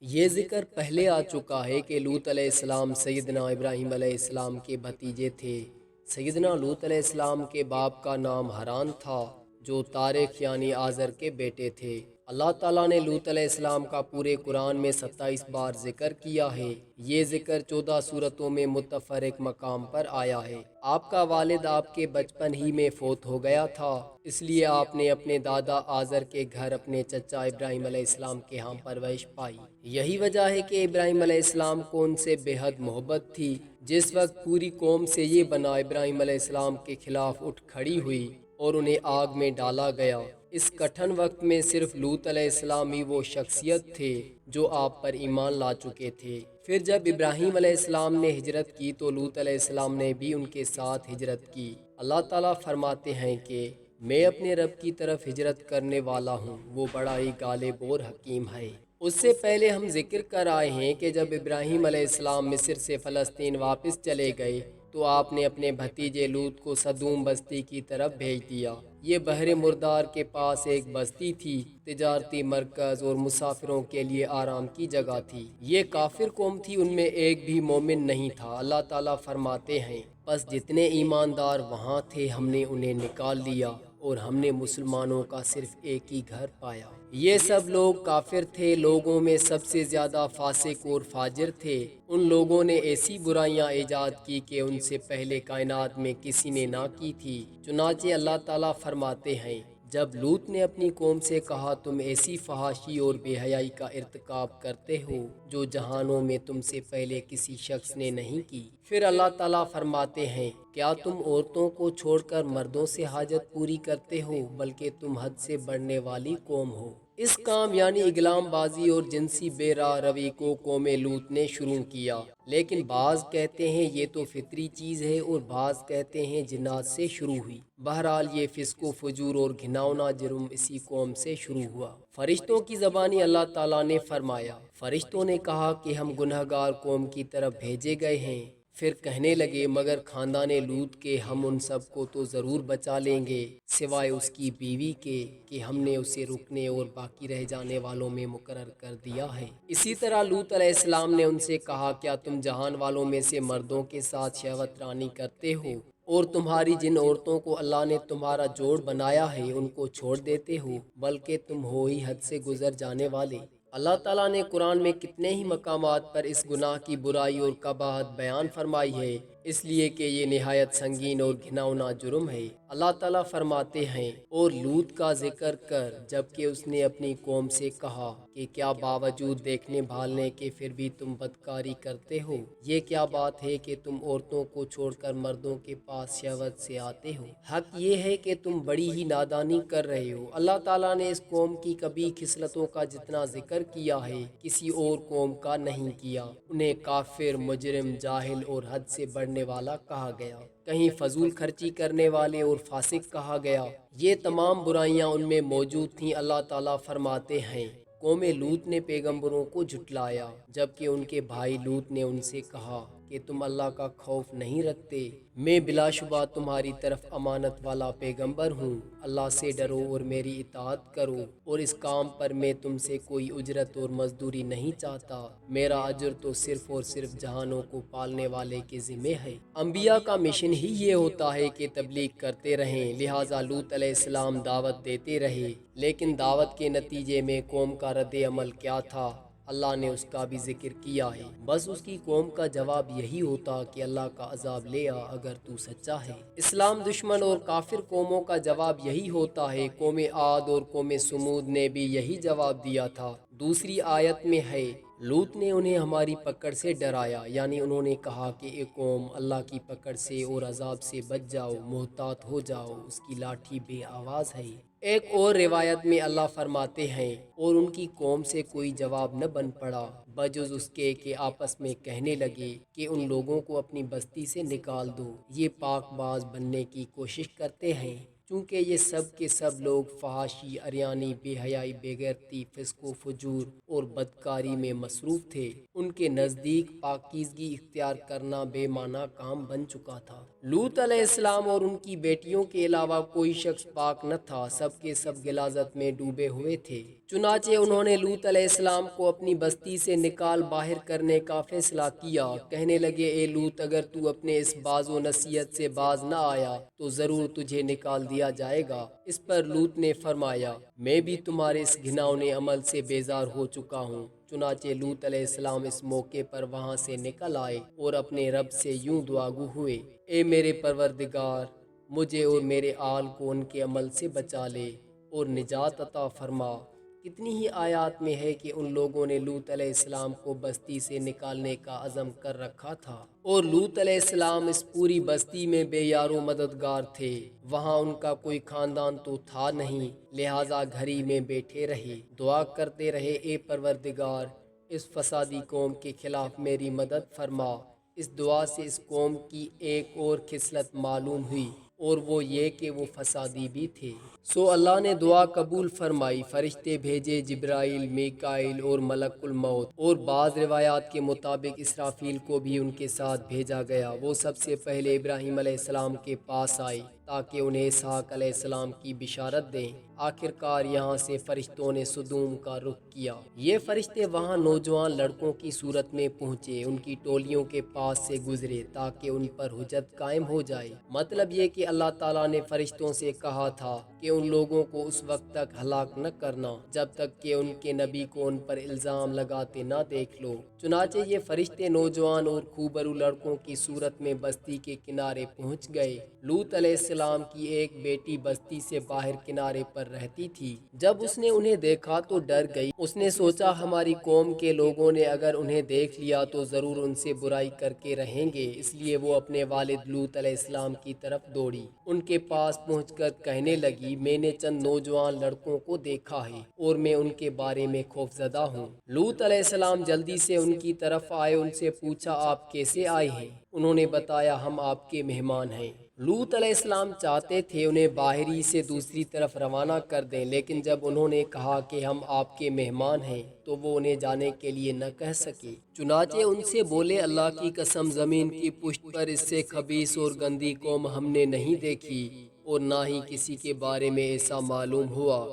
یہ ذکر پہلے آ چکا ہے کہ لوط علیہ السلام سیدنا ابراہیم علیہ السلام کے بھتیجے تھے۔ سیدنا لوط علیہ السلام کے باپ کا نام حران تھا، جو تاریخ یعنی آزر کے بیٹے تھے۔ اللہ تعالیٰ نے لوط علیہ السلام کا پورے قرآن میں 27 بار ذکر کیا ہے۔ یہ ذکر 14 سورتوں میں متفرق مقام پر آیا ہے۔ آپ کا والد آپ کے بچپن ہی میں فوت ہو گیا تھا، اس لیے آپ نے اپنے دادا آزر کے گھر اپنے چچا ابراہیم علیہ السلام کے ہاں پرورش پائی۔ یہی وجہ ہے کہ ابراہیم علیہ السلام کو ان سے بے حد محبت تھی۔ جس وقت پوری قوم سے یہ بنا ابراہیم علیہ السلام کے خلاف اٹھ کھڑی ہوئی اور انہیں آگ میں ڈالا گیا، اس کٹھن وقت میں صرف لوط علیہ السلام ہی وہ شخصیت تھے جو آپ پر ایمان لا چکے تھے۔ پھر جب ابراہیم علیہ السلام نے ہجرت کی تو لوط علیہ السلام نے بھی ان کے ساتھ ہجرت کی۔ اللہ تعالیٰ فرماتے ہیں کہ میں اپنے رب کی طرف ہجرت کرنے والا ہوں، وہ بڑا ہی غالب اور حکیم ہے۔ اس سے پہلے ہم ذکر کر آئے ہیں کہ جب ابراہیم علیہ السلام مصر سے فلسطین واپس چلے گئے تو آپ نے اپنے بھتیجے لوط کو سدوم بستی کی طرف بھیج دیا۔ یہ بحر مردار کے پاس ایک بستی تھی، تجارتی مرکز اور مسافروں کے لیے آرام کی جگہ تھی۔ یہ کافر قوم تھی، ان میں ایک بھی مومن نہیں تھا۔ اللہ تعالیٰ فرماتے ہیں، بس جتنے ایماندار وہاں تھے ہم نے انہیں نکال لیا اور ہم نے مسلمانوں کا صرف ایک ہی گھر پایا۔ یہ سب لوگ کافر تھے، لوگوں میں سب سے زیادہ فاسق اور فاجر تھے۔ ان لوگوں نے ایسی برائیاں ایجاد کی کہ ان سے پہلے کائنات میں کسی نے نہ کی تھی۔ چنانچہ اللہ تعالیٰ فرماتے ہیں، جب لوط نے اپنی قوم سے کہا تم ایسی فحاشی اور بے حیائی کا ارتکاب کرتے ہو جو جہانوں میں تم سے پہلے کسی شخص نے نہیں کی، پھر اللہ تعالیٰ فرماتے ہیں، کیا تم عورتوں کو چھوڑ کر مردوں سے حاجت پوری کرتے ہو، بلکہ تم حد سے بڑھنے والی قوم ہو۔ اس کام یعنی اگلام بازی اور جنسی بے راہ روی کو قوم لوط نے شروع کیا، لیکن بعض کہتے ہیں یہ تو فطری چیز ہے اور بعض کہتے ہیں جنات سے شروع ہوئی۔ بہرحال یہ فسق و فجور اور گھناؤنا جرم اسی قوم سے شروع ہوا۔ فرشتوں کی زبانی اللہ تعالیٰ نے فرمایا، فرشتوں نے کہا کہ ہم گنہگار قوم کی طرف بھیجے گئے ہیں۔ پھر کہنے لگے، مگر خاندان لوط کے ہم ان سب کو تو ضرور بچا لیں گے، سوائے اس کی بیوی کے کہ ہم نے اسے رکنے اور باقی رہ جانے والوں میں مقرر کر دیا ہے۔ اسی طرح لوط علیہ السلام نے ان سے کہا، کیا تم جہان والوں میں سے مردوں کے ساتھ شہوت رانی کرتے ہو اور تمہاری جن عورتوں کو اللہ نے تمہارا جوڑ بنایا ہے ان کو چھوڑ دیتے ہو، بلکہ تم ہو ہی حد سے گزر جانے والے۔ اللہ تعالیٰ نے قرآن میں کتنے ہی مقامات پر اس گناہ کی برائی اور قباحت بیان فرمائی ہے، اس لیے کہ یہ نہایت سنگین اور گھناؤنا جرم ہے۔ اللہ تعالیٰ فرماتے ہیں، اور لوط کا ذکر کر جبکہ اس نے اپنی قوم سے کہا کہ کیا باوجود دیکھنے بھالنے کے پھر بھی تم بدکاری کرتے ہو؟ یہ کیا بات ہے کہ تم عورتوں کو چھوڑ کر مردوں کے پاس شہوت سے آتے ہو؟ حق یہ ہے کہ تم بڑی ہی نادانی کر رہے ہو۔ اللہ تعالیٰ نے اس قوم کی کبھی خصلتوں کا جتنا ذکر کیا ہے کسی اور قوم کا نہیں کیا۔ انہیں کافر، مجرم، جاہل اور حد سے بڑھنے والا کہا گیا، کہیں فضول خرچی کرنے والے اور فاسق کہا گیا۔ یہ تمام برائیاں ان میں موجود تھیں۔ اللہ تعالیٰ فرماتے ہیں، قوم لوط نے پیغمبروں کو جھٹلایا، جبکہ ان کے بھائی لوط نے ان سے کہا کہ تم اللہ کا خوف نہیں رکھتے، میں بلا شبہ تمہاری طرف امانت والا پیغمبر ہوں۔ اللہ سے ڈرو اور میری اطاعت کرو، اور اس کام پر میں تم سے کوئی اجرت اور مزدوری نہیں چاہتا، میرا اجر تو صرف اور صرف جہانوں کو پالنے والے کے ذمہ ہے۔ انبیاء کا مشن ہی یہ ہوتا ہے کہ تبلیغ کرتے رہیں، لہٰذا لوط علیہ السلام دعوت دیتے رہے، لیکن دعوت کے نتیجے میں قوم کا رد عمل کیا تھا اللہ نے اس کا بھی ذکر کیا ہے۔ بس اس کی قوم کا جواب یہی ہوتا کہ اللہ کا عذاب لے آ اگر تو سچا ہے۔ اسلام دشمن اور کافر قوموں کا جواب یہی ہوتا ہے۔ قوم عاد اور قوم سمود نے بھی یہی جواب دیا تھا۔ دوسری آیت میں ہے، لوط نے انہیں ہماری پکڑ سے ڈرایا، یعنی انہوں نے کہا کہ اے قوم، اللہ کی پکڑ سے اور عذاب سے بچ جاؤ، محتاط ہو جاؤ، اس کی لاٹھی بے آواز ہے۔ ایک اور روایت میں اللہ فرماتے ہیں، اور ان کی قوم سے کوئی جواب نہ بن پڑا بجز اس کے کہ آپس میں کہنے لگے کہ ان لوگوں کو اپنی بستی سے نکال دو، یہ پاک باز بننے کی کوشش کرتے ہیں۔ چونکہ یہ سب کے سب لوگ فحاشی، عریانی، بے حیائی، بے غیرتی، فسق و فجور اور بدکاری میں مصروف تھے، ان کے نزدیک پاکیزگی اختیار کرنا بے معنی کام بن چکا تھا۔ لوط علیہ السلام اور ان کی بیٹیوں کے علاوہ کوئی شخص پاک نہ تھا، سب کے سب غلاظت میں ڈوبے ہوئے تھے۔ چنانچہ انہوں نے لوط علیہ السلام کو اپنی بستی سے نکال باہر کرنے کا فیصلہ کیا۔ کہنے لگے اے لوط، اگر تو اپنے اس باز و نصیحت سے باز نہ آیا تو ضرور تجھے نکال دیا جائے گا۔ اس پر لوط نے فرمایا میں بھی تمہارے اس گھناؤنے عمل سے بیزار ہو چکا ہوں۔ چنانچہ لوط علیہ السلام اس موقع پر وہاں سے نکل آئے اور اپنے رب سے یوں دعاگو ہوئے، اے میرے پروردگار، مجھے اور میرے آل کو ان کے عمل سے بچا لے اور نجات عطا فرما۔ کتنی ہی آیات میں ہے کہ ان لوگوں نے لوط علیہ السلام کو بستی سے نکالنے کا عزم کر رکھا تھا، اور لوط علیہ السلام اس پوری بستی میں بے یار و مددگار تھے۔ وہاں ان کا کوئی خاندان تو تھا نہیں، لہٰذا گھر ہی میں بیٹھے رہے، دعا کرتے رہے، اے پروردگار، اس فسادی قوم کے خلاف میری مدد فرما۔ اس دعا سے اس قوم کی ایک اور خصلت معلوم ہوئی، اور وہ یہ کہ وہ فسادی بھی تھے۔ سو اللہ نے دعا قبول فرمائی، فرشتے بھیجے، جبرائیل، میکائیل اور ملک الموت، اور بعض روایات کے مطابق اسرافیل کو بھی ان کے ساتھ بھیجا گیا۔ وہ سب سے پہلے ابراہیم علیہ السلام کے پاس آئے تاکہ انہیں اسحاق علیہ السلام کی بشارت دیں۔ آخر کار یہاں سے فرشتوں نے سدوم کا رخ کیا۔ یہ فرشتے وہاں نوجوان لڑکوں کی صورت میں پہنچے، ان کی ٹولیوں کے پاس سے گزرے تاکہ ان پر حجت قائم ہو جائے۔ مطلب یہ کہ اللہ تعالیٰ نے فرشتوں سے کہا تھا کہ ان لوگوں کو اس وقت تک ہلاک نہ کرنا جب تک کہ ان کے نبی کو ان پر الزام لگاتے نہ دیکھ لو۔ چنانچہ یہ فرشتے نوجوان اور خوبرو لڑکوں کی صورت میں بستی کے کنارے پہنچ گئے۔ لوط علیہ السلام کی ایک بیٹی بستی سے باہر کنارے پر رہتی تھی۔ جب اس نے انہیں دیکھا تو ڈر گئی۔ اس نے سوچا ہماری قوم کے لوگوں نے اگر انہیں دیکھ لیا تو ضرور ان سے برائی کر کے رہیں گے، اس لیے وہ اپنے والد لوط علیہ السلام کی طرف دوڑی۔ ان کے پاس پہنچ کر کہنے لگی میں نے چند نوجوان لڑکوں کو دیکھا ہے اور میں ان کے بارے میں خوفزدہ ہوں۔ لوط علیہ السلام جلدی سے ان کی طرف آئے، ان سے پوچھا آپ کیسے آئے ہیں؟ انہوں نے بتایا ہم آپ کے مہمان ہیں۔ لوط علیہ السلام چاہتے تھے انہیں باہری سے دوسری طرف روانہ کر دیں، لیکن جب انہوں نے کہا کہ ہم آپ کے مہمان ہیں تو وہ انہیں جانے کے لیے نہ کہہ سکے۔ چنانچہ ان سے بولے اللہ کی قسم زمین کی پشت پر اس سے خبیث اور گندی قوم ہم نے نہیں دیکھی، اور نہ ہی کسی کے بارے میں ایسا معلوم ہوا۔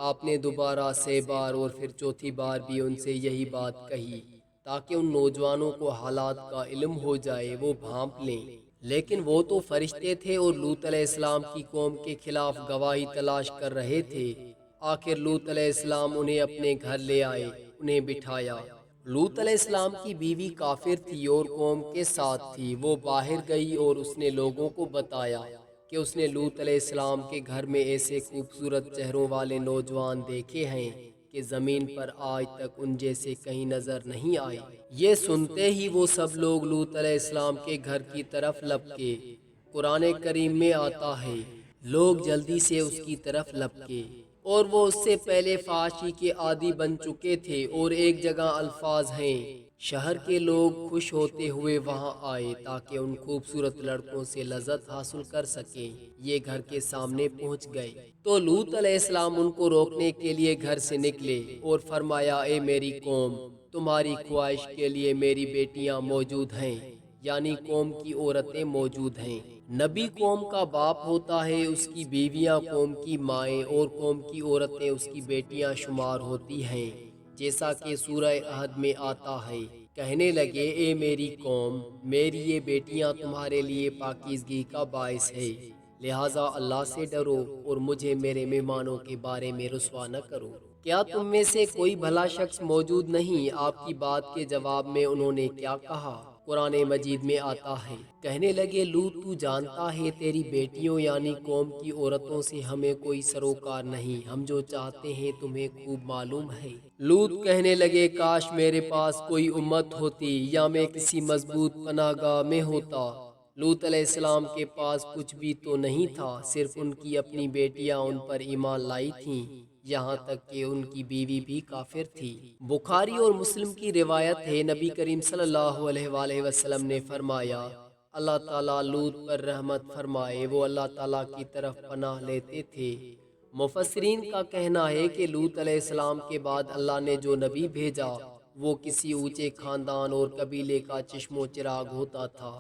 آپ نے دوبارہ 3 بار اور پھر چوتھی بار بھی ان سے یہی بات کہی تاکہ ان نوجوانوں کو حالات کا علم ہو جائے، وہ بھانپ لیں۔ لیکن وہ تو فرشتے تھے اور لوط علیہ السلام کی قوم کے خلاف گواہی تلاش کر رہے تھے۔ آخر لوط علیہ السلام انہیں اپنے گھر لے آئے، انہیں بٹھایا۔ لوط علیہ السلام کی بیوی کافر تھی اور قوم کے ساتھ تھی۔ وہ باہر گئی اور اس نے لوگوں کو بتایا کہ اس نے لوط علیہ السلام کے گھر میں ایسے خوبصورت چہروں والے نوجوان دیکھے ہیں کہ زمین پر آج تک ان جیسے کہیں نظر نہیں آئے۔ یہ سنتے ہی وہ سب لوگ لوط علیہ السلام کے گھر کی طرف لپکے۔ قرآن کریم میں آتا ہے لوگ جلدی سے اس کی طرف لپکے، اور وہ اس سے پہلے فحاشی کے عادی بن چکے تھے۔ اور ایک جگہ الفاظ ہیں شہر کے لوگ خوش ہوتے ہوئے وہاں آئے تاکہ ان خوبصورت لڑکوں سے لذت حاصل کر سکیں۔ یہ گھر کے سامنے پہنچ گئے تو لوط علیہ السلام ان کو روکنے کے لیے گھر سے نکلے اور فرمایا اے میری قوم، تمہاری خواہش کے لیے میری بیٹیاں موجود ہیں، یعنی قوم کی عورتیں موجود ہیں۔ نبی قوم کا باپ ہوتا ہے، اس کی بیویاں قوم کی مائیں اور قوم کی عورتیں اس کی بیٹیاں شمار ہوتی ہیں، جیسا کہ سورہ احد میں آتا ہے۔ کہنے لگے اے میری قوم، میری یہ بیٹیاں تمہارے لیے پاکیزگی کا باعث ہے، لہٰذا اللہ سے ڈرو اور مجھے میرے مہمانوں کے بارے میں رسوا نہ کرو۔ کیا تم میں سے کوئی بھلا شخص موجود نہیں؟ آپ کی بات کے جواب میں انہوں نے کیا کہا؟ قرآن مجید میں آتا ہے کہنے لگے لوط تو جانتا ہے تیری بیٹیوں یعنی قوم کی عورتوں سے ہمیں کوئی سروکار نہیں، ہم جو چاہتے ہیں تمہیں خوب معلوم ہے۔ لوط کہنے لگے کاش میرے پاس کوئی امت ہوتی یا میں کسی مضبوط پناہ گاہ میں ہوتا۔ لوط علیہ السلام کے پاس کچھ بھی تو نہیں تھا، صرف ان کی اپنی بیٹیاں ان پر ایمان لائی تھیں، یہاں تک کہ ان کی بیوی بھی کافر تھی۔ بخاری اور مسلم کی روایت ہے نبی کریم صلی اللہ علیہ وآلہ وسلم نے فرمایا اللہ تعالیٰ لوط پر رحمت فرمائے، وہ اللہ تعالیٰ کی طرف پناہ لیتے تھے۔ مفسرین کا کہنا ہے کہ لوط علیہ السلام کے بعد اللہ نے جو نبی بھیجا وہ کسی اونچے خاندان اور قبیلے کا چشم و چراغ ہوتا تھا،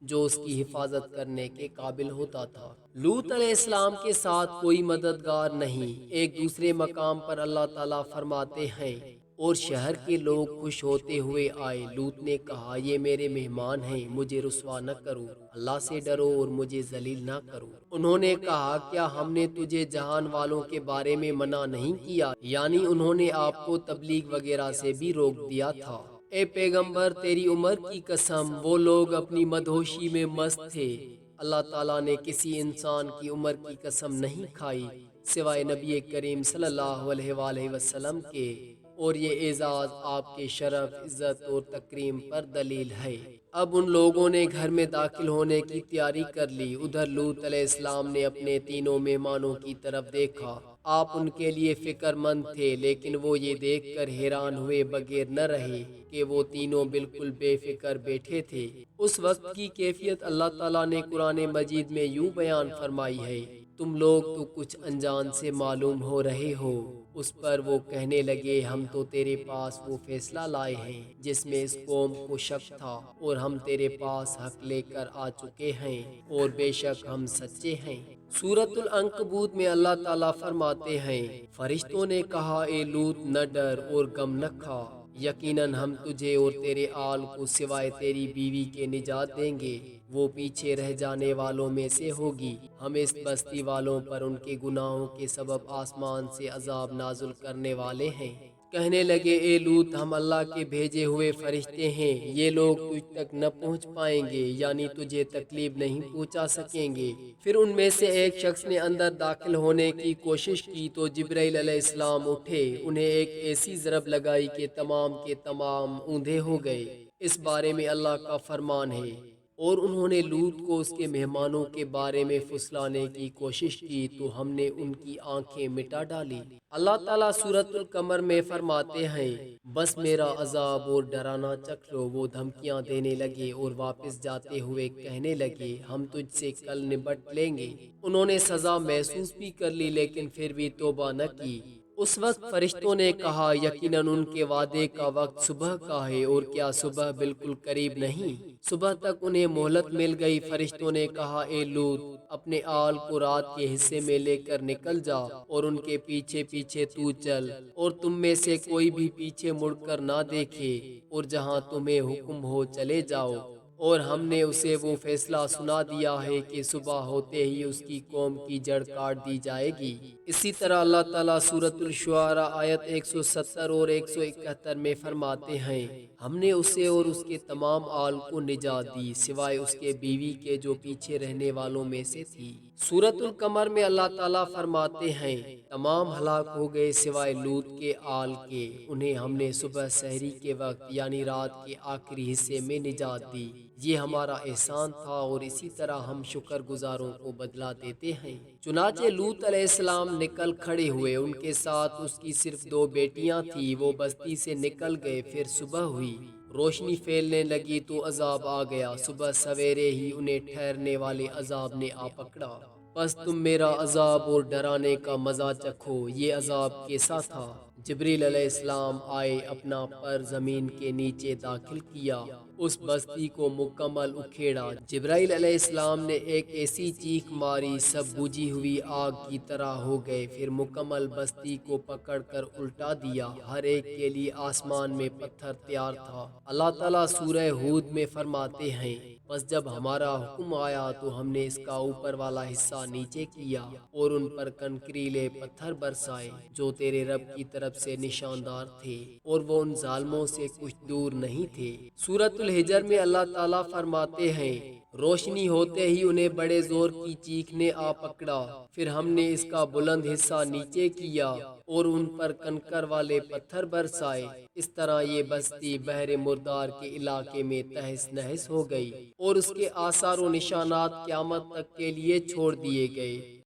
جو اس کی حفاظت کرنے کے قابل ہوتا تھا۔ لوط علیہ السلام کے ساتھ کوئی مددگار نہیں۔ ایک دوسرے مقام پر اللہ تعالیٰ فرماتے ہیں اور شہر کے لوگ خوش ہوتے ہوئے آئے۔ لوط نے کہا یہ میرے مہمان ہیں، مجھے رسوا نہ کرو، اللہ سے ڈرو اور مجھے ذلیل نہ کرو۔ انہوں نے کہا کیا ہم نے تجھے جہان والوں کے بارے میں منع نہیں کیا؟ یعنی انہوں نے آپ کو تبلیغ وغیرہ سے بھی روک دیا تھا۔ اے پیغمبر تیری عمر کی قسم، وہ لوگ اپنی مدہوشی میں مست تھے۔ اللہ تعالیٰ نے کسی انسان کی عمر کی قسم نہیں کھائی سوائے نبی کریم صلی اللہ علیہ وآلہ وسلم کے، اور یہ اعزاز آپ کے شرف، عزت اور تکریم پر دلیل ہے۔ اب ان لوگوں نے گھر میں داخل ہونے کی تیاری کر لی۔ ادھر لوط علیہ السلام نے اپنے تینوں مہمانوں کی طرف دیکھا۔ آپ ان کے لیے فکر مند تھے، لیکن وہ یہ دیکھ کر حیران ہوئے بغیر نہ رہے کہ وہ تینوں بالکل بے فکر بیٹھے تھے۔ اس وقت کی کیفیت اللہ تعالیٰ نے قرآن مجید میں یوں بیان فرمائی ہے، تم لوگ تو کچھ انجان سے معلوم ہو رہے ہو۔ اس پر وہ کہنے لگے ہم تو تیرے پاس وہ فیصلہ لائے ہیں جس میں اس قوم کو شک تھا، اور ہم تیرے پاس حق لے کر آ چکے ہیں، اور بے شک ہم سچے ہیں۔ سورۃ العنکبوت میں اللہ تعالیٰ فرماتے ہیں فرشتوں نے کہا اے لوط نہ ڈر اور غم نہ کھا، یقیناً ہم تجھے اور تیرے آل کو سوائے تیری بیوی کے نجات دیں گے، وہ پیچھے رہ جانے والوں میں سے ہوگی۔ ہم اس بستی والوں پر ان کے گناہوں کے سبب آسمان سے عذاب نازل کرنے والے ہیں۔ کہنے لگے اے لوط ہم اللہ کے بھیجے ہوئے فرشتے ہیں، یہ لوگ تجھ تک نہ پہنچ پائیں گے، یعنی تجھے تکلیف نہیں پہنچا سکیں گے۔ پھر ان میں سے ایک شخص نے اندر داخل ہونے کی کوشش کی تو جبرائیل علیہ السلام اٹھے، انہیں ایک ایسی ضرب لگائی کہ تمام کے تمام اوندھے ہو گئے۔ اس بارے میں اللہ کا فرمان ہے، اور انہوں نے لوط کو اس کے مہمانوں کے بارے میں پھسلانے کی کوشش کی تو ہم نے ان کی آنکھیں مٹا ڈالی۔ اللہ تعالیٰ سورۃ القمر میں فرماتے ہیں بس میرا عذاب اور ڈرانا چکھ لو۔ وہ دھمکیاں دینے لگے اور واپس جاتے ہوئے کہنے لگے ہم تجھ سے کل نبٹ لیں گے۔ انہوں نے سزا محسوس بھی کر لی لیکن پھر بھی توبہ نہ کی۔ اس وقت فرشتوں نے کہا یقیناً ان کے وعدے کا وقت صبح کا ہے، اور کیا صبح بالکل قریب نہیں؟ صبح تک انہیں مہلت مل گئی۔ فرشتوں نے کہا اے لوط اپنے آل کو رات کے حصے میں لے کر نکل جا، اور ان کے پیچھے پیچھے تو چل، اور تم میں سے کوئی بھی پیچھے مڑ کر نہ دیکھے، اور جہاں تمہیں حکم ہو چلے جاؤ۔ اور ہم نے اسے وہ فیصلہ سنا دیا ہے کہ صبح ہوتے ہی اس کی قوم کی جڑ کاٹ دی جائے گی۔ اسی طرح اللہ تعالیٰ سورۃ الشعراء آیت 170 اور 171 میں فرماتے ہیں ہم نے اسے اور اس کے تمام آل کو نجات دی سوائے اس کے بیوی کے جو پیچھے رہنے والوں میں سے تھی۔ سورۃ القمر میں اللہ تعالیٰ فرماتے ہیں تمام ہلاک ہو گئے سوائے لوط کے آل کے، انہیں ہم نے صبح سحری کے وقت یعنی رات کے آخری حصے میں نجات دی، یہ ہمارا احسان تھا اور اسی طرح ہم شکر گزاروں کو بدلہ دیتے ہیں۔ چنانچہ لوط علیہ السلام نکل کھڑے ہوئے، ان کے ساتھ اس کی صرف 2 بیٹیاں تھیں، وہ بستی سے نکل گئے۔ پھر صبح ہوئی، روشنی پھیلنے لگی تو عذاب آ گیا، صبح سویرے ہی انہیں ٹھہرنے والے عذاب نے آ پکڑا۔ بس تم میرا عذاب اور ڈرانے کا مزہ چکھو، یہ عذاب کیسا تھا؟ جبریل علیہ السلام آئے، اپنا پر زمین کے نیچے داخل کیا، اس بستی کو مکمل اکھیڑا۔ جبرائیل علیہ السلام نے ایک ایسی چیخ ماری، سب بجھی ہوئی آگ کی طرح ہو گئے، پھر مکمل بستی کو پکڑ کر الٹا دیا، ہر ایک کے لیے آسمان میں پتھر تیار تھا۔ اللہ تعالیٰ سورہ ہود میں فرماتے ہیں بس جب ہمارا حکم آیا تو ہم نے اس کا اوپر والا حصہ نیچے کیا اور ان پر کنکریلے پتھر برسائے جو تیرے رب کی طرف سے نشاندار تھے، اور وہ ان ظالموں سے کچھ دور نہیں تھے۔ سورۃ الحجر میں اللہ تعالیٰ فرماتے ہیں روشنی ہوتے ہی انہیں بڑے زور کی چیخ نے آ پکڑا، پھر ہم نے اس کا بلند حصہ نیچے کیا اور ان پر کنکر والے پتھر برسائے، اس طرح یہ بستی بحر مردار کے علاقے میں تہس نہس ہو گئی اور اس کے آثار و نشانات قیامت تک کے لیے چھوڑ دیے گئے۔